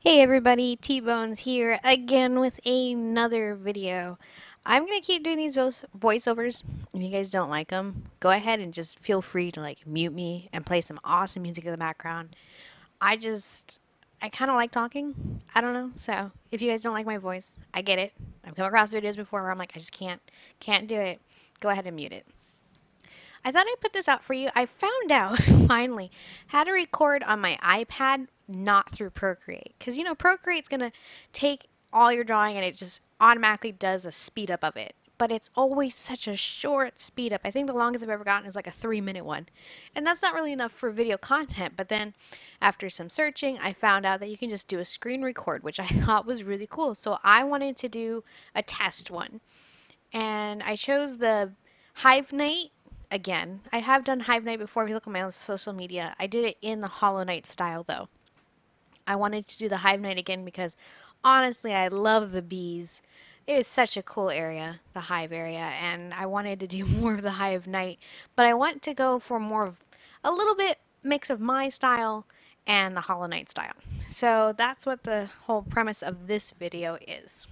Hey everybody, T-Bones here again with another video. I'm gonna keep doing these voiceovers. If you guys don't like them, go ahead and just feel free to mute me and play some awesome music in the background. I kind of like talking. I don't know. So if you guys don't like my voice, I get it. I've come across videos before where I'm like, I just can't do it. Go ahead and mute it. I thought I'd put this out for you. I found out finally how to record on my iPad, not through Procreate. Because Procreate's going to take all your drawing and it just automatically does a speed up of it. But it's always such a short speed up. I think the longest I've ever gotten is like a 3-minute one. And that's not really enough for video content. But then after some searching, I found out that you can just do a screen record, which I thought was really cool. So I wanted to do a test one. And I chose the Hive Knight again. I have done Hive Knight before. If you look at my own social media, I did it in the Hollow Knight style though. I wanted to do the Hive Knight again because honestly, I love the bees. It is such a cool area, the hive area, and I wanted to do more of the Hive Knight, but I want to go for more of a little bit mix of my style and the Hollow Knight style. So that's what the whole premise of this video is.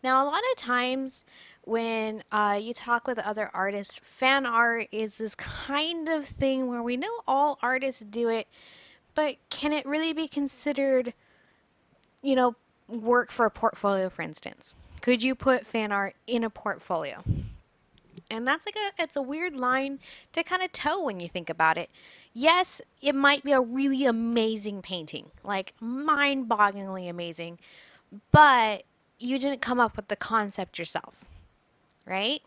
Now, a lot of times when you talk with other artists, fan art is this kind of thing where we know all artists do it, but can it really be considered, you know, work for a portfolio, for instance? Could you put fan art in a portfolio? And that's it's a weird line to kind of toe when you think about it. Yes, it might be a really amazing painting, like mind-bogglingly amazing, but you didn't come up with the concept yourself, right?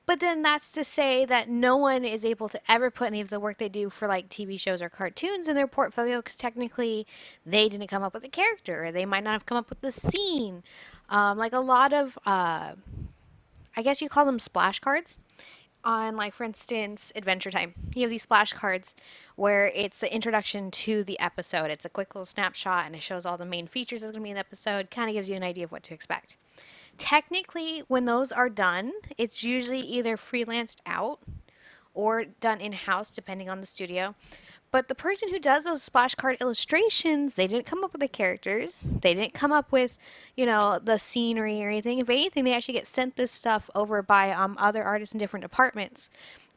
But then that's to say that no one is able to ever put any of the work they do for like TV shows or cartoons in their portfolio because technically they didn't come up with the character or they might not have come up with the scene. Like a lot of, I guess you call them splash cards on, like, for instance, Adventure Time. You have these splash cards where it's the introduction to the episode. It's a quick little snapshot and it shows all the main features that's going to be in the episode, kind of gives you an idea of what to expect. Technically, when those are done, it's usually either freelanced out or done in-house, depending on the studio. But the person who does those splash card illustrations, they didn't come up with the characters. They didn't come up with, the scenery or anything. If anything, they actually get sent this stuff over by other artists in different departments,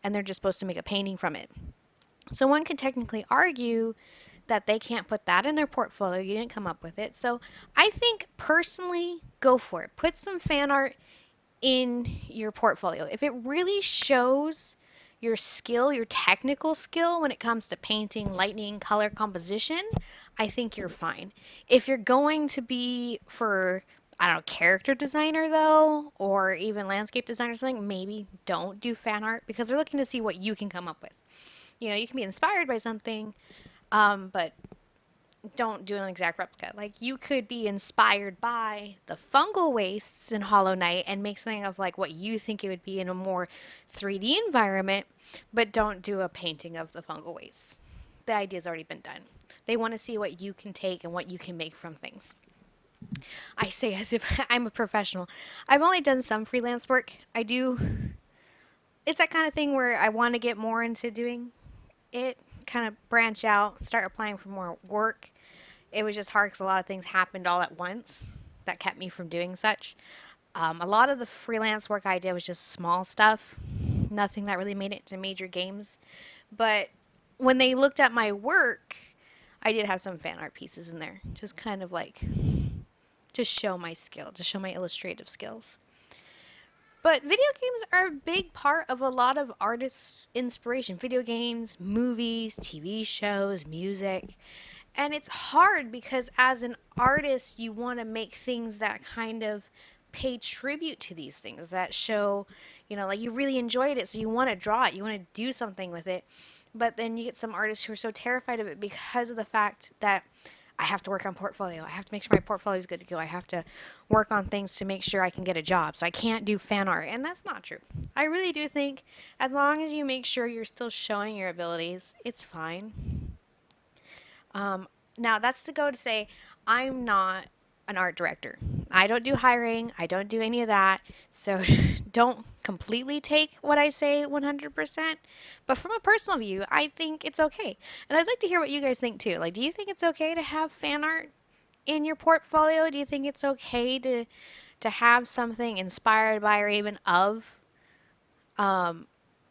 and they're just supposed to make a painting from it. So one could technically argue that they can't put that in their portfolio. You didn't come up with it. So I think personally, go for it. Put some fan art in your portfolio. If it really shows your skill, your technical skill when it comes to painting, lighting, color composition, I think you're fine. If you're going to be for, I don't know, character designer though, or even landscape designer or something, maybe don't do fan art because they're looking to see what you can come up with. You can be inspired by something, but don't do an exact replica. Like you could be inspired by the fungal wastes in Hollow Knight and make something of like what you think it would be in a more 3D environment, but don't do a painting of the fungal wastes. The idea's already been done. They want to see what you can take and what you can make from things. I say as if I'm a professional. I've only done some freelance work. It's that kind of thing where I want to get more into doing it, kind of branch out, start applying for more work. It was just hard because a lot of things happened all at once that kept me from doing such. A lot of the freelance work I did was just small stuff, nothing that really made it to major games. But when they looked at my work, I did have some fan art pieces in there, just kind of like to show my skill, to show my illustrative skills. But video games are a big part of a lot of artists' inspiration. Video games, movies, TV shows, music. And it's hard because as an artist, you want to make things that kind of pay tribute to these things that show, like you really enjoyed it, so you want to draw it, you want to do something with it. But then you get some artists who are so terrified of it because of the fact that I have to work on portfolio. I have to make sure my portfolio is good to go. I have to work on things to make sure I can get a job. So I can't do fan art. And that's not true. I really do think as long as you make sure you're still showing your abilities, it's fine. Um, Now, that's to go to say I'm not an art director. I don't do hiring. I don't do any of that. So don't completely take what I say 100%, but from a personal view, I think it's okay. And I'd like to hear what you guys think too. Like, do you think it's okay to have fan art in your portfolio? Do you think it's okay to have something inspired by or even of um,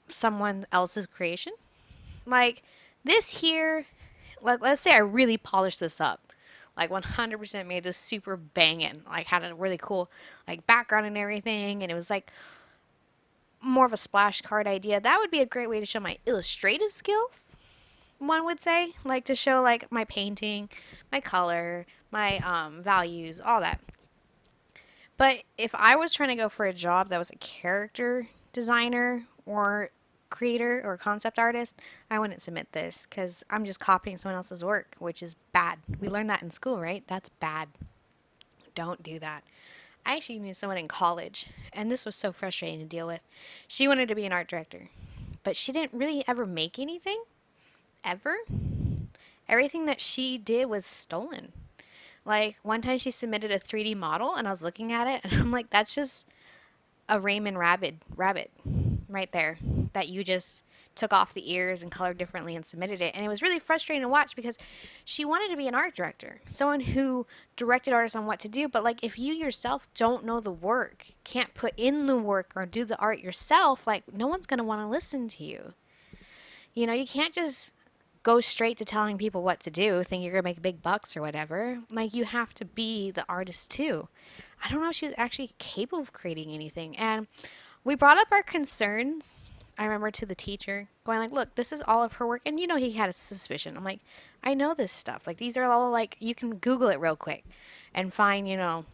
someone else's creation? Like this here, like let's say I really polished this up. Like 100% made this super banging. Like had a really cool like background and everything, and it was like more of a splash card idea. That would be a great way to show my illustrative skills, one would say, like to show like my painting, my color, my values, all that. But if I was trying to go for a job that was a character designer or creator or concept artist, I wouldn't submit this because I'm just copying someone else's work, which is bad. We learned that in school, right? That's bad. Don't do that. I actually knew someone in college, and this was so frustrating to deal with. She wanted to be an art director, but she didn't really ever make anything, ever. Everything that she did was stolen. Like one time she submitted a 3D model, and I was looking at it, and I'm like, that's just a Raymond rabbit right there that you just took off the ears and colored differently and submitted it. And it was really frustrating to watch because she wanted to be an art director, someone who directed artists on what to do. But like if you yourself don't know the work, can't put in the work or do the art yourself, like no one's going to want to listen to you. You know, you can't just go straight to telling people what to do, think you're going to make big bucks or whatever. Like you have to be the artist too. I don't know if she was actually capable of creating anything. And we brought up our concerns, I remember, to the teacher, going like, look, this is all of her work. And you know, he had a suspicion. I'm like, I know this stuff. Like, these are all like, you can Google it real quick and find, you know,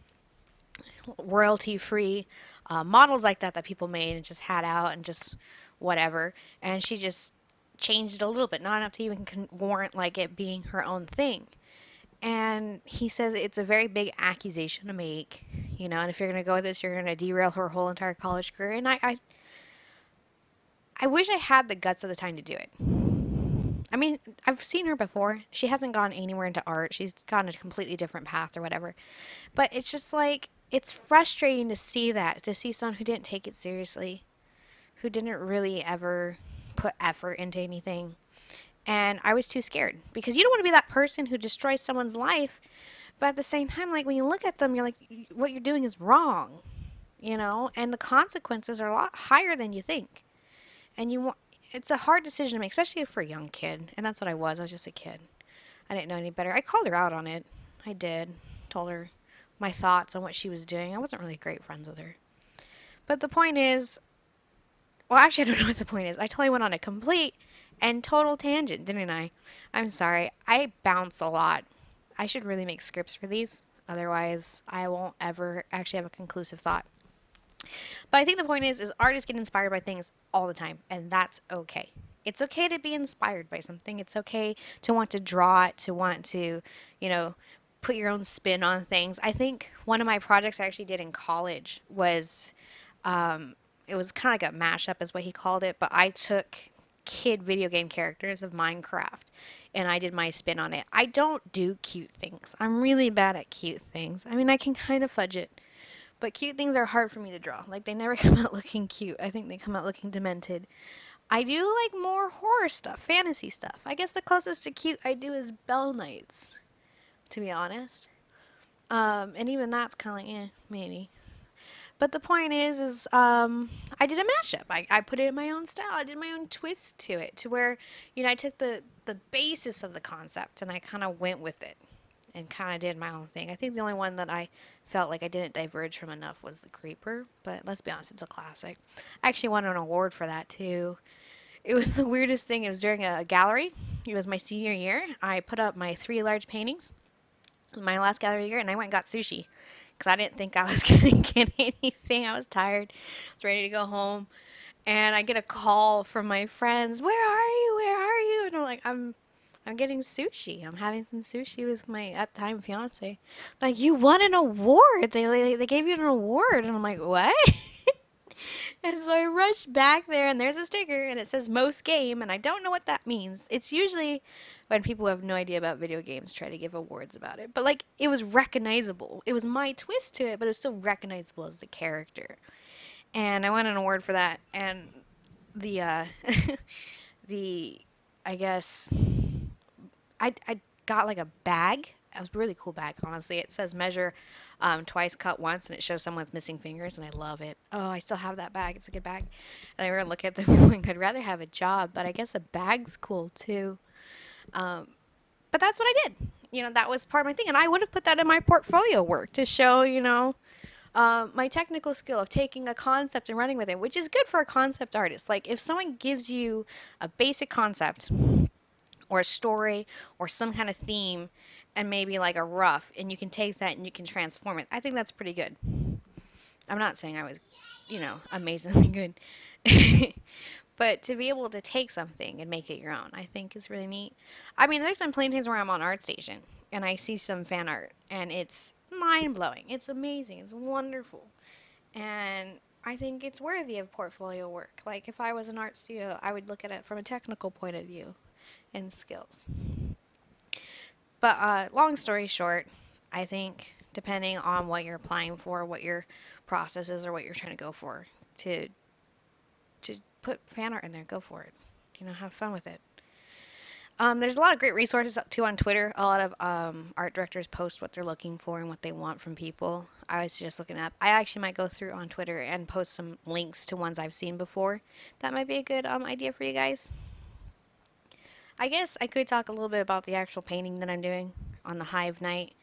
royalty free models like that that people made and just had out and just whatever. And she just changed it a little bit, not enough to even warrant like it being her own thing. And he says it's a very big accusation to make, you know, and if you're going to go with this, you're going to derail her whole entire college career. And I wish I had the guts of the time to do it. I mean, I've seen her before. She hasn't gone anywhere into art. She's gone a completely different path or whatever. But it's just like, it's frustrating to see that, to see someone who didn't take it seriously, who didn't really ever put effort into anything. And I was too scared because you don't want to be that person who destroys someone's life. But at the same time, like when you look at them, you're like, what you're doing is wrong, you know, and the consequences are a lot higher than you think. And you want, it's a hard decision to make, especially for a young kid. And that's what I was. I was just a kid. I didn't know any better. I called her out on it. I did. Told her my thoughts on what she was doing. I wasn't really great friends with her. But the point is, well, actually, I don't know what the point is. I totally went on a complete and total tangent, didn't I? I'm sorry. I bounce a lot. I should really make scripts for these. Otherwise, I won't ever actually have a conclusive thought. But I think the point is artists get inspired by things all the time, and that's okay. It's okay to be inspired by something. It's okay to want to draw it, to want to, you know, put your own spin on things. I think one of my projects I actually did in college was, it was kind of like a mashup, is what he called it, but I took kid video game characters of Minecraft and I did my spin on it. I don't do cute things. I'm really bad at cute things. I mean, I can kind of fudge it, but cute things are hard for me to draw. Like, they never come out looking cute. I think they come out looking demented. I do like more horror stuff, fantasy stuff. I guess the closest to cute I do is Bell Knights, to be honest. And even that's kind of like, maybe. But the point is I did a mashup. I put it in my own style. I did my own twist to it, to where, you know, I took the basis of the concept and I kind of went with it and kind of did my own thing. I think the only one that I felt like I didn't diverge from enough was the Creeper, but let's be honest, it's a classic. I actually won an award for that too. It was the weirdest thing. It was during a gallery. It was my senior year. I put up my 3 large paintings my last gallery year, and I went and got sushi because I didn't think I was going to get anything. I was tired. I was ready to go home. And I get a call from my friends, "Where are you? Where are you?" And I'm like, I'm getting sushi. I'm having some sushi with my at the time fiance. Like, you won an award. They gave you an award. And I'm like, what? And so I rush back there, and there's a sticker, and it says most game, and I don't know what that means. It's usually when people who have no idea about video games try to give awards about it. But, like, it was recognizable. It was my twist to it, but it was still recognizable as the character. and I won an award for that. And the the I guess I got like a bag. It was a really cool bag, honestly. It says measure twice, cut once, and it shows someone with missing fingers, and I love it. Oh, I still have that bag. It's a good bag. And I remember looking at them going, I'd rather have a job, but I guess a bag's cool too. Um, but that's what I did. You know, that was part of my thing, and I would have put that in my portfolio work to show, my technical skill of taking a concept and running with it, which is good for a concept artist. Like if someone gives you a basic concept or a story or some kind of theme and maybe like a rough, and you can take that and you can transform it, I think that's pretty good. I'm not saying I was, amazingly good. But to be able to take something and make it your own, I think is really neat. I mean, there's been plenty of times where I'm on ArtStation and I see some fan art and it's mind blowing. It's amazing. It's wonderful. And I think it's worthy of portfolio work. Like if I was an art studio, I would look at it from a technical point of view and skills. But long story short, I think depending on what you're applying for, what your process is, or what you're trying to go for, to put fan art in there, go for it. Have fun with it. There's a lot of great resources up too on Twitter. A lot of art directors post what they're looking for and what they want from people. I was just looking up. I actually might go through on Twitter and post some links to ones I've seen before. That might be a good idea for you guys. I guess I could talk a little bit about the actual painting that I'm doing on the Hive Knight.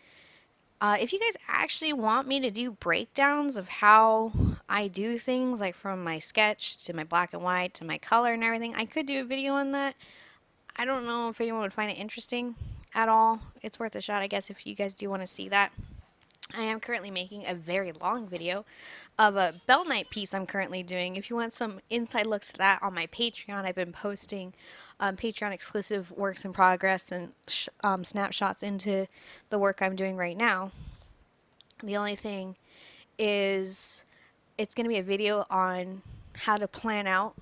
If you guys actually want me to do breakdowns of how I do things, like from my sketch to my black and white to my color and everything, I could do a video on that. I don't know if anyone would find it interesting at all. It's worth a shot, I guess, if you guys do want to see that. I am currently making a very long video of a Bell Knight piece I'm currently doing. If you want some inside looks to that on my Patreon, I've been posting Patreon exclusive works in progress and snapshots into the work I'm doing right now. The only thing is it's going to be a video on how to plan out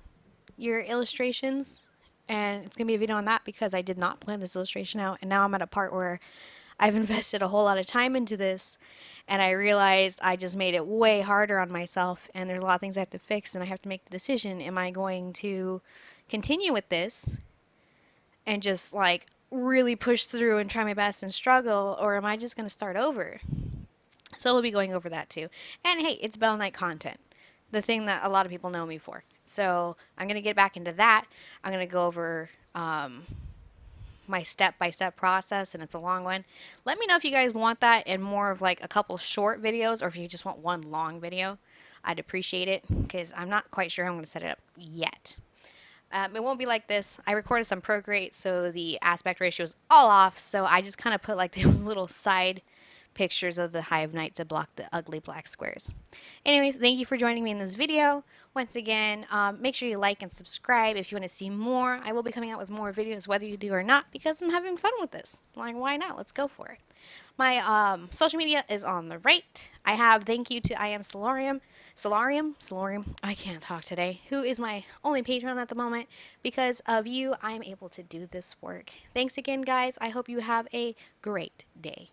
your illustrations, and it's going to be a video on that because I did not plan this illustration out, and now I'm at a part where I've invested a whole lot of time into this, and I realized I just made it way harder on myself, and there's a lot of things I have to fix, and I have to make the decision, am I going to continue with this and just like really push through and try my best and struggle, or am I just going to start over? So we'll be going over that too. And hey, it's Bell Knight content, the thing that a lot of people know me for. So I'm going to get back into that. I'm going to go over my step-by-step process, and it's a long one. Let me know if you guys want that in more of like a couple short videos, or if you just want one long video. I'd appreciate it because I'm not quite sure how I'm going to set it up yet. It won't be like this. I recorded some Procreate, so the aspect ratio is all off, so I just kind of put like those little side pictures of the Hive Knight to block the ugly black squares. Anyways, thank you for joining me in this video. Once again, make sure you like and subscribe if you want to see more. I will be coming out with more videos whether you do or not because I'm having fun with this. Like, why not? Let's go for it. My social media is on the right. I have thank you to I am Solarium, I can't talk today, who is my only patron at the moment. Because of you, I'm able to do this work. Thanks again, guys. I hope you have a great day.